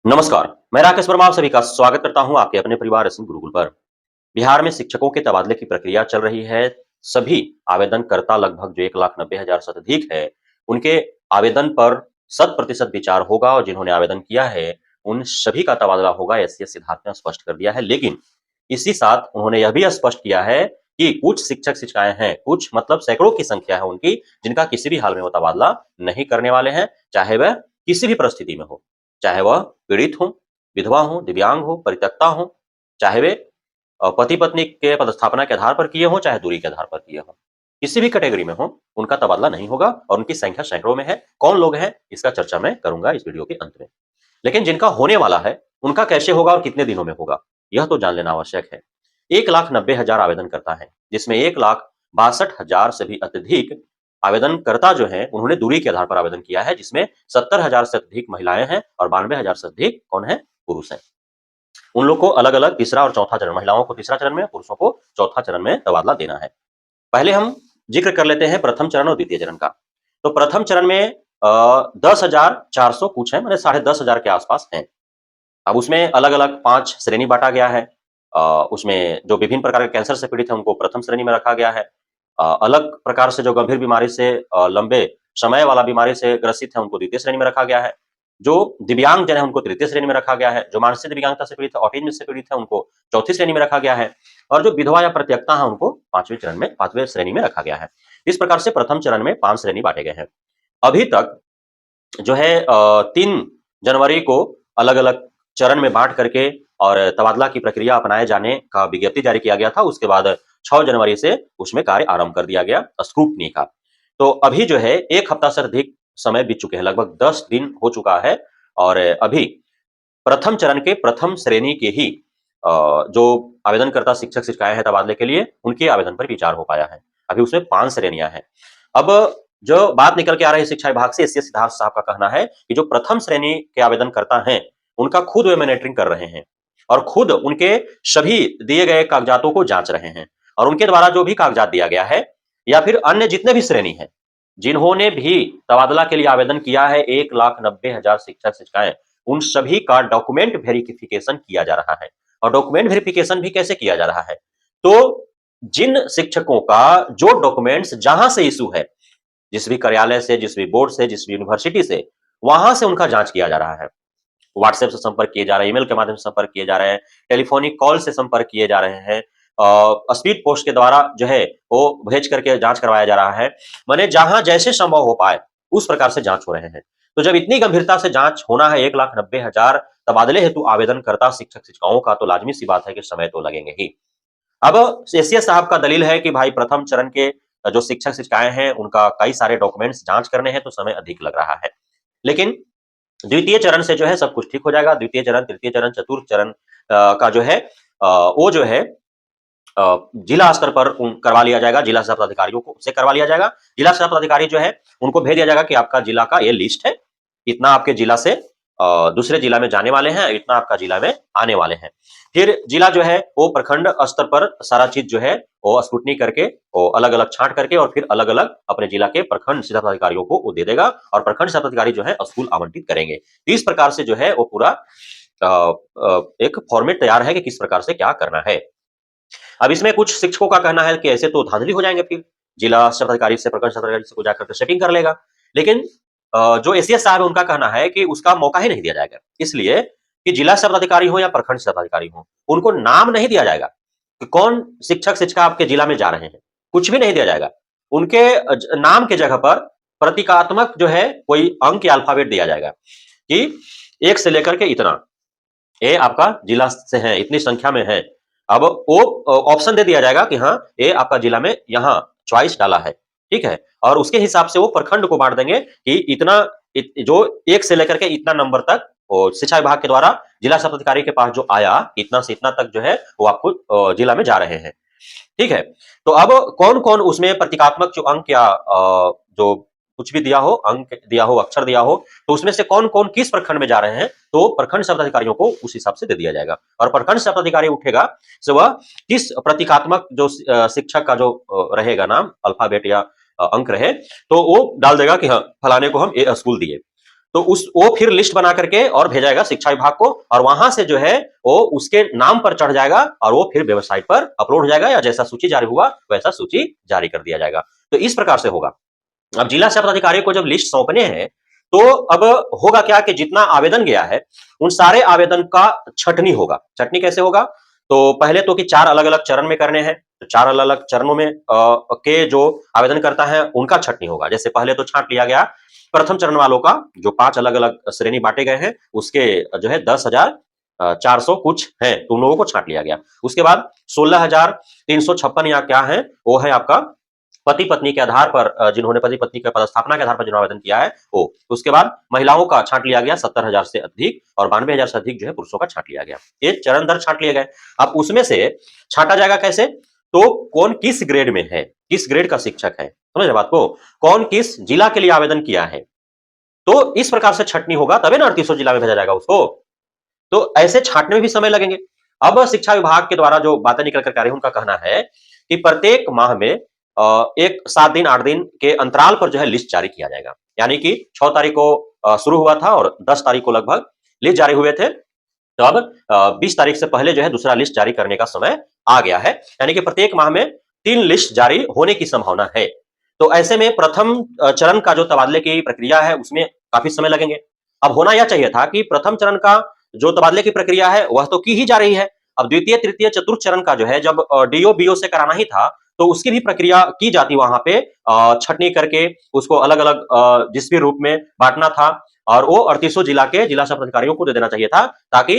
नमस्कार, मैं राकेश वर्मा आप सभी का स्वागत करता हूं आपके अपने परिवार एसएम गुरुकुल पर। बिहार में शिक्षकों के तबादले की प्रक्रिया चल रही है। सभी आवेदनकर्ता लगभग जो 1,90,000 से अधिक है, उनके आवेदन पर शत प्रतिशत विचार होगा और जिन्होंने आवेदन किया है, उन सभी का तबादला होगा, ऐसे सिद्धार्थ ने स्पष्ट कर दिया है। लेकिन इसी साथ उन्होंने यह भी स्पष्ट किया है कि कुछ शिक्षक-शिक्षिकाएँ हैं, कुछ मतलब सैकड़ों की संख्या है उनकी, जिनका किसी भी हाल में वो तबादला नहीं करने वाले हैं, चाहे वह किसी भी परिस्थिति में हो। चाहे वह पीड़ित हों, विधवा हों, दिव्यांग हों, परित्यक्ता हों, चाहे वे पति-पत्नी के पदस्थापना के आधार पर किए हों, चाहे दूरी के आधार पर किए हों। किसी भी कैटेगरी में हों, उनका तबादला नहीं होगा और उनकी संख्या सैकड़ों में है। कौन लोग हैं, इसका चर्चा मैं करूँगा इस वीडियो के अंत में। लेकिन जिनका होने वाला है, उनका कैसे होगा और कितने दिनों में होगा, यह तो जान लेना आवश्यक है। 1,90,000 आवेदनकर्ता हैं, जिसमें 1,62,000 से भी अत्यधिक आवेदनकर्ता जो हैं, उन्होंने दूरी के आधार पर आवेदन किया है, जिसमें 70,000 से अधिक महिलाएँ हैं और 92,000 से अधिक कौन है? पुरुष हैं। उन लोग को अलग-अलग तीसरा और चौथा चरण, महिलाओं को तीसरा चरण में, पुरुषों को चौथा चरण में तबादला देना है। पहले हम जिक्र कर लेते हैं प्रथम चरण और द्वितीय चरण का। तो प्रथम चरण में 10,400 कुछ है, माने 10,500 के आसपास हैं। अब उसमें अलग-अलग 5 श्रेणी बाँटा गया है। उसमें जो विभिन्न प्रकार के कैंसर से पीड़ित हैं, उनको प्रथम श्रेणी में रखा गया है। अलग प्रकार से जो गंभीर बीमारी से लंबे समय वाला बीमारी से ग्रसित हैं, उनको द्वितीय श्रेणी में रखा गया है। जो दिव्यांगजन हैं, उनको तृतीय श्रेणी में रखा गया है। जो मानसिक दिव्यांगता से पीड़ित है, ऑटिज़्म से पीड़ित है, उनको चौथी श्रेणी में रखा गया है। और जो विधवा या परित्यक्ता हैं, उनको 5वें श्रेणी में रखा गया है। इस प्रकार से प्रथम चरण में 5 श्रेणी बाँटे गए हैं। अभी तक जो है 3 जनवरी को अलग-अलग चरण में बाँट करके और तबादला की प्रक्रिया अपनाए जाने का विज्ञप्ति जारी किया गया था। उसके बाद 6 जनवरी से उसमें कार्य आरंभ कर दिया गया स्क्रूटनी का। तो अभी जो है 1 हफ्ता से अधिक समय बीत चुके हैं, लगभग 10 दिन हो चुका है और अभी प्रथम चरण के प्रथम श्रेणी के ही जो आवेदनकर्ता शिक्षक-शिक्षिकाएँ हैं तबादले के लिए, उनके आवेदन पर विचार हो पाया है। अभी उसमें 5 श्रेणियाँ हैं। अब जो बात निकल के आ रही है शिक्षा विभाग से, इससे सिद्धार्थ साहब का कहना है कि जो प्रथम श्रेणी के आवेदनकर्ता हैं, उनका खुद वे मॉनिटरिंग कर रहे हैं और खुद उनके सभी दिए गए कागजातों को जाँच रहे हैं और उनके द्वारा जो भी कागजात दिया गया है या फिर अन्य जितने भी श्रेणी हैं, जिन्होंने भी तबादला के लिए आवेदन किया है 1,90,000 शिक्षक-शिक्षिकाएँ, उन सभी का डॉक्यूमेंट वेरिफिकेशन किया जा रहा है और डॉक्यूमेंट वेरिफिकेशन भी कैसे किया जा रहा है? तो जिन शिक्षकों का जो डॉक्यूमेंट्स जहाँ से इश्यू है, जिस भी कार्यालय से, जिस भी बोर्ड से, जिस भी यूनिवर्सिटी से, वहाँ से उनका जाँच किया जा रहा है। व्हाट्सएप से संपर्क किए जा रहे हैं, ईमेल के माध्यम से संपर्क किए जा रहे हैं, टेलीफ़ोनिक कॉल से संपर्क किए जा रहे हैं। स्पीड पोस्ट के द्वारा जो है वो भेज करके जाँच करवाया जा रहा है। माने जहाँ जैसे संभव हो पाए, उस प्रकार से जाँच हो रहे हैं। तो जब इतनी गंभीरता से जाँच होना है 1,90,000 तबादले हेतु आवेदनकर्ता शिक्षक-शिक्षिकाओं का, तो लाज़मी-सी बात है कि समय तो लगेंगे ही। अब एसीएस साहब का दलील है कि भाई प्रथम चरण के जो शिक्षक-शिक्षिकाएँ हैं, उनका कई सारे डॉक्यूमेंट्स जाँच करने हैं, तो समय अधिक लग रहा है। लेकिन द्वितीय चरण से जो है सब कुछ ठीक हो जाएगा। द्वितीय चरण, तृतीय चरण, चतुर्थ चरण का जो है वो जो है जिला स्तर पर करवा लिया जाएगा, जिला शिक्षा पदाधिकारियों को से करवा लिया जाएगा। जिला शिक्षा पदाधिकारी जो है, उनको भेज दिया जाएगा कि आपका जिला का ये लिस्ट है, इतना आपके जिला से दूसरे जिला में जाने वाले हैं, इतना आपका जिला में आने वाले हैं। फिर जिला जो है, वो प्रखंड स्तर पर सारा चीज़ जो है, वो स्क्रूटनी करके, वो अलग-अलग छाँट करके और फिर अलग-अलग अपने जिला के प्रखंड शिक्षा पदाधिकारियों को वो दे देगा और प्रखंड शिक्षा पदाधिकारी जो है, स्कूल आवंटित करेंगे। तो इस प्रकार से जो है, वो पूरा एक फॉर्मेट तैयार है कि किस प्रकार से क्या करना है। अब इसमें कुछ शिक्षकों का कहना है कि ऐसे तो धांधली हो जाएँगे फिर, जिला शिक्षा पदाधिकारी से, प्रखंड शिक्षा पदाधिकारी से कोई जाकर के सेटिंग कर लेगा। लेकिन जो एसीएस साहब है उनका कहना है कि उसका मौका ही नहीं दिया जाएगा। इसलिए कि जिला शिक्षा पदाधिकारी हो या प्रखंड शिक्षा पदाधिकारी हो, उनको नाम नहीं दिया जाएगा कि कौन शिक्षक-शिक्षिका आपके जिला में जा रहे हैं, कुछ भी नहीं दिया जाएगा। उनके नाम के जगह पर प्रतीकात्मक जो है कोई अंक या अल्फ़ाबेट दिया जाएगा कि 1 से लेकर के इतना। ये आपका जिला से है, इतनी संख्या में है। अब वो ऑप्शन दे दिया जाएगा कि हाँ, ये आपका जिला में यहाँ चॉइस डाला है, ठीक है? और उसके हिसाब से वो प्रखंड को बाँट देंगे कि इतना जो 1 से लेकर के इतना नंबर तक वो शिक्षा विभाग के द्वारा जिला शिक्षा पदाधिकारी के पास जो आया, इतना से इतना तक जो है वो आपको जिला में जा रहे हैं। ठीक है? तो अब कौन-कौन उसमें प्रतीकात्मक जो अंक या जो कुछ भी दिया हो, अंक दिया हो, अक्षर दिया हो, तो उसमें से कौन-कौन किस प्रखंड में जा रहे हैं, तो प्रखंड शब्दाधिकारियों को उस हिसाब से दे दिया जाएगा। और प्रखंड शब्दाधिकारी उठेगा, सो वह किस प्रतीकात्मक जो शिक्षक का जो रहेगा नाम, अल्फ़ाबेट या अंक रहे, तो वो डाल देगा कि हाँ, फलाने को हम ये स्कूल दिए। तो वो फिर लिस्ट बना करके और भेजाएगा शिक्षा विभाग को, और वहां से जो है वो उसके नाम पर चढ़ जाएगा और वो फिर वेबसाइट पर अपलोड हो जाएगा, या जैसा सूची जारी हुआ वैसा सूची जारी कर दिया जाएगा। तो इस प्रकार से होगा। अब जिला शिक्षा पदाधिकारी को जब लिस्ट सौंपने हैं, तो अब होगा क्या कि जितना आवेदन गया है उन सारे आवेदन का छटनी होगा। छटनी कैसे होगा? तो पहले तो कि 4 अलग-अलग चरण में करने हैं, तो 4 अलग-अलग चरणों में के जो आवेदन करता है उनका छटनी होगा। जैसे पहले तो छांट लिया गया प्रथम चरण वालों का, जो 5 अलग-अलग श्रेणी बांटे गए हैं, उसके जो है 10,400 कुछ हैं, तो उन लोगों को छांट लिया गया। उसके बाद 16,356 या क्या है, वो है आपका पति पत्नी के आधार पर, जिन्होंने पति पत्नी के पदस्थापना के आधार पर जिन्होंने आवेदन किया है वो। उसके बाद महिलाओं का छांट लिया गया 70,000 से अधिक, और 92,000 से अधिक जो है पुरुषों का छांट लिया गया। ये चरण दर छांट लिए गए। अब उसमें से छांटा जाएगा कैसे? तो कौन किस ग्रेड में है, किस ग्रेड का शिक्षक है, समझ रहे बात को, कौन किस जिला के लिए आवेदन किया है, तो इस प्रकार से छटनी होगा, तभी ना 3800 जिला में भेजा जाएगा उसको। तो ऐसे छांटने में भी समय लगेंगे। अब शिक्षा विभाग के द्वारा जो बातें निकल कर आ रही है, उनका कहना है कि प्रत्येक माह में एक 7 दिन 8 दिन के अंतराल पर जो है लिस्ट जारी किया जाएगा। यानी कि 6 तारीख को शुरू हुआ था और 10 तारीख को लगभग लिस्ट जारी हुए थे। तो अब 20 तारीख से पहले जो है दूसरा लिस्ट जारी करने का समय आ गया है। यानी कि प्रत्येक माह में 3 लिस्ट जारी होने की संभावना है। तो ऐसे में प्रथम चरण का जो तबादले की प्रक्रिया है उसमें काफी समय लगेंगे। अब होना यह चाहिए था कि प्रथम चरण का जो तबादले की प्रक्रिया है वह तो की ही जा रही है। अब द्वितीय, तृतीय, चतुर्थ चरण का जो है जब डीओ बीओ से कराना ही था, तो उसकी भी प्रक्रिया की जाती वहां पे, छटनी करके उसको अलग-अलग जिस भी रूप में बांटना था, और वो 3800 जिला के जिला शिक्षा पदाधिकारियों को दे देना चाहिए था, ताकि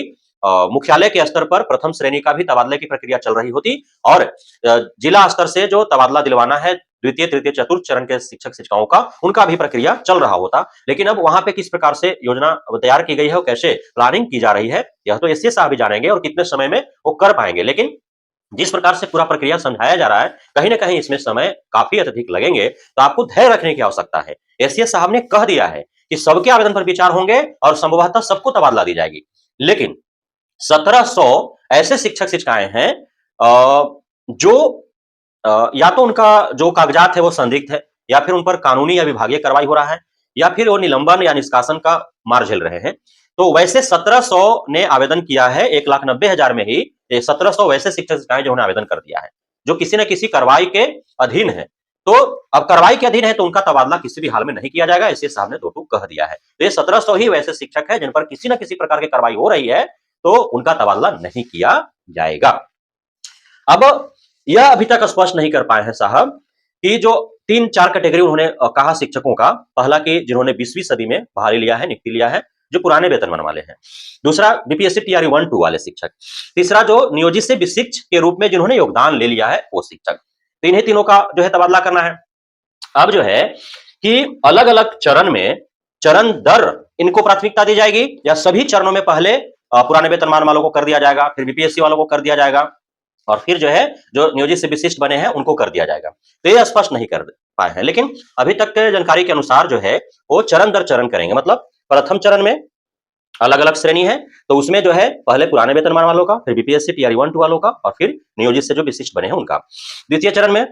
मुख्यालय के स्तर पर प्रथम श्रेणी का भी तबादले की प्रक्रिया चल रही होती, और जिला स्तर से जो तबादला दिलवाना है द्वितीय, तृतीय, चतुर्थ चरण के शिक्षक शिक्षिकाओं का, उनका भी प्रक्रिया चल रहा होता। लेकिन अब वहां पे किस प्रकार से योजना तैयार की गई है और कैसे प्लानिंग की जा रही है, यह तो एससी साहब भी जानेंगे और कितने समय में वो कर पाएंगे। लेकिन जिस प्रकार से पूरा प्रक्रिया समझाया जा रहा है, कहीं ना कहीं इसमें समय काफी अत्यधिक लगेंगे, तो आपको धैर्य रखने की आवश्यकता है। एससीएस साहब ने कह दिया है कि सबके आवेदन पर विचार होंगे और संभवतः सबको तबादला दी जाएगी। लेकिन 1700 ऐसे शिक्षक शिक्षिकाएं हैं जो या तो उनका जो कागजात है वो संदिग्ध है, या फिर उन पर कानूनी या विभागीय कार्रवाई हो रहा है, या फिर वो निलंबन या निष्कासन का मार झेल रहे हैं। तो वैसे 1700 ने आवेदन किया है, 1,90,000 में ही 1700 वैसे शिक्षक शिक्षिकाएं जिन्होंने आवेदन कर दिया है, जो किसी न किसी कार्रवाई के अधीन है। तो अब कार्रवाई के अधीन है तो उनका तबादला किसी भी हाल में नहीं किया जाएगा, इसलिए साहब ने दो टूक कह दिया है। तो ये 1700 ही वैसे शिक्षक है जिन पर किसी न किसी प्रकार की कार्रवाई हो रही है, तो उनका तबादला नहीं किया जाएगा। अब यह अभी तक स्पष्ट नहीं कर पाए हैं साहब कि जो 3-4 कैटेगरी उन्होंने कहा शिक्षकों का, पहला कि जिन्होंने 20वीं सदी में बहाली लिया है, नियुक्ति लिया है, जो पुराने वेतनमान वाले हैं। दूसरा बीपीएससी टीआरई 1-2 वाले शिक्षक। तीसरा जो नियोजित से विशिष्ट के रूप में जिन्होंने योगदान ले लिया है वो शिक्षक। तो इन्हीं तीनों का जो है तबादला करना है। अब जो है कि अलग-अलग चरण में चरण दर इनको प्राथमिकता दी जाएगी, या सभी चरणों में पहले पुराने वेतनमान वालों को कर दिया जाएगा, फिर बीपीएससी वालों को कर दिया जाएगा, और फिर जो है जो नियोजित से विशिष्ट बने हैं उनको कर दिया जाएगा। तो ये स्पष्ट नहीं कर पाए हैं, लेकिन अभी तक के जानकारी के अनुसार जो है वो चरण दर चरण करेंगे। मतलब प्रथम चरण में अलग-अलग श्रेणी है, तो उसमें जो है पहले पुराने वेतनमान वालों का, फिर बीपीएससी टीआरई 1-2 वालों का, और फिर नियोजित से जो विशिष्ट बने हैं उनका। द्वितीय चरण में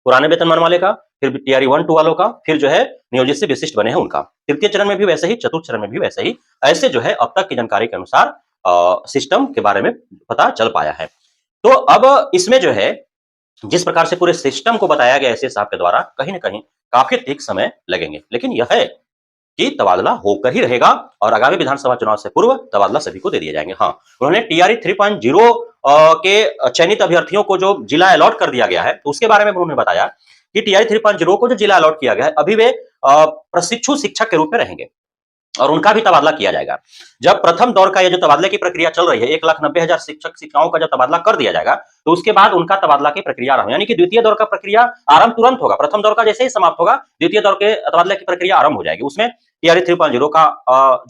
पुराने वेतनमान वाले का, फिर टीआरई 1-2 वालों का, फिर जो है नियोजित से विशिष्ट बने हैं उनका। तृतीय चरण में भी वैसे ही, चतुर्थ चरण में भी वैसे ही। ऐसे जो है अब तक की जानकारी के अनुसार सिस्टम के बारे में पता चल पाया है। तो अब इसमें जो है जिस प्रकार से पूरे सिस्टम को बताया गया एसएस साहब के द्वारा, कहीं ना कहीं काफी अधिक समय लगेंगे, लेकिन यह है कि तबादला होकर ही रहेगा, और आगामी विधानसभा चुनाव से पूर्व तबादला सभी को दे दिए जाएंगे। हाँ, उन्होंने टीआरई 3.0 के चयनित अभ्यर्थियों को जो जिला अलॉट कर दिया गया है, तो उसके बारे में उन्होंने बताया कि टीआरई 3.0 को जो जिला अलॉट किया गया है, अभी वे प्रशिक्षु शिक्षक के रूप में रहेंगे और उनका भी तबादला किया जाएगा। जब प्रथम दौर का ये जो तबादले की प्रक्रिया चल रही है, 1,90,000 शिक्षक शिक्षिकाओं का जब तबादला कर दिया जाएगा, तो उसके बाद उनका तबादला की प्रक्रिया आरंभ, यानी कि द्वितीय दौर का प्रक्रिया आरंभ तुरंत होगा। प्रथम दौर का जैसे ही समाप्त होगा, द्वितीय दौर के तबादले की प्रक्रिया आरंभ हो जाएगी। उसमें टीआरई 3.0 का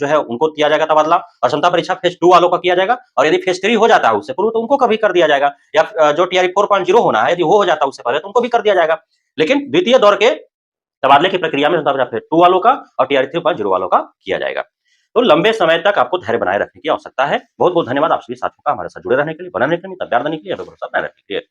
जो है उनको किया जाएगा तबादला, और क्षमता परीक्षा फेज 2 वालों का किया जाएगा, और यदि फेज 3 हो जाता है उससे पूर्व तो उनको कभी कर दिया जाएगा, या जो टीआरई 4.0 होना है यदि वो हो जाता है उससे पहले तो उनको भी कर दिया जाएगा। लेकिन द्वितीय दौर के तबादले की प्रक्रिया में क्षमता फेज 2 वालों का और टीआरई 3.0 वालों का किया जाएगा। तो लंबे समय तक आपको धैर्य बनाए रखने की आवश्यकता है। बहुत बहुत धन्यवाद आप सभी साथियों का हमारे साथ जुड़े रहने के लिए, बनने के लिए, तैयार रहने के लिए, भरोसा बनाए रखने के लिए।